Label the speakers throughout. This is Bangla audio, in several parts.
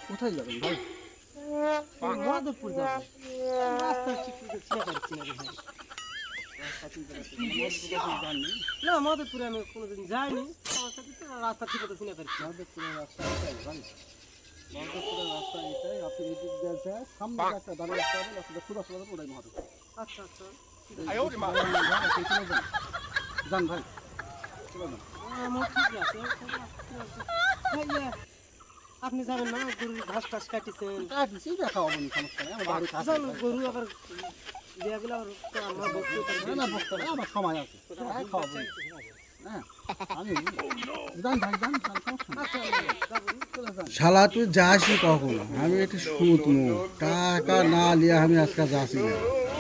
Speaker 1: কোথায় যাবেন ভাই?
Speaker 2: মাধবপুর যাবো। রাস্তা ঠিক করে চিনা পাচ্ছি না ভাই। না মাধবপুরে আমি কোনোদিন যাইনি, আমার সাথে তো রাস্তা ঠিক মতো চিনা পাচ্ছি।
Speaker 1: মাধবপুরের রাস্তা এটাই ভাই, মাধবপুরের রাস্তা এটাই। আপনি এই দিক দিয়ে যায় সামনে একটা দাঁড়িয়ে রাস্তা হবে, রাস্তাটা সোজা সোজা ওটাই মাধবপুর।
Speaker 2: আচ্ছা আচ্ছা
Speaker 1: যান ভাই, চলে যান।
Speaker 2: আমার ঠিক আছে। ভাইয়া, আপনি জানেন না গরুর ঘাস টাস কাটিছেন,
Speaker 1: কাটছি দেখা হবে না, সমস্যা নেই। আমার বাড়ি কাছে
Speaker 2: জানেন গরু আবার দেয়াগুলো আমার বক্তব্য
Speaker 1: না বক্তা না, আমার সময় আছে, খাওয়াবো না। হ্যাঁ আমি যান ভাই, যান সমস্যা নেই, চলে যান।
Speaker 3: শালা তুই যাসই কখন? আমি একটু সুদ নো টাকা না নিয়ে আমি আজকে যাচ্ছি না।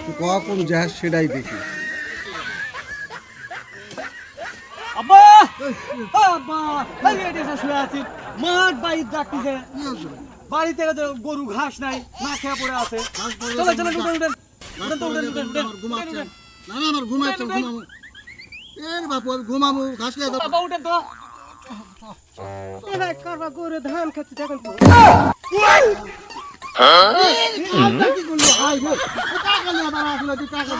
Speaker 3: তুই কখন যাস সেটাই দেখি।
Speaker 2: আব্বা আব্বা এই এসে শুয়ে আছি, মাঠ বাড়ি ডাকতেছে, বাড়ি থেকে তো গরু ঘাস নাই, না খেয়ে পড়ে আছে। চলে চলে উঠেন উঠেন উঠেন তো উঠেন উঠেন উঠেন
Speaker 1: ঘুমাচ্ছেন না? না আমার ঘুমাচ্ছেন, ঘুমাবো। এর বাপু আমি ঘুমাবো, ঘাস খেয়ে যাবো।
Speaker 2: বাবা উঠেন তো। এ ভাই কারবা গরু ধান খাচ্ছে দেখেন তো।
Speaker 1: কি করলো? টাকা নিয়ে দাঁড়া আসলে, টাকা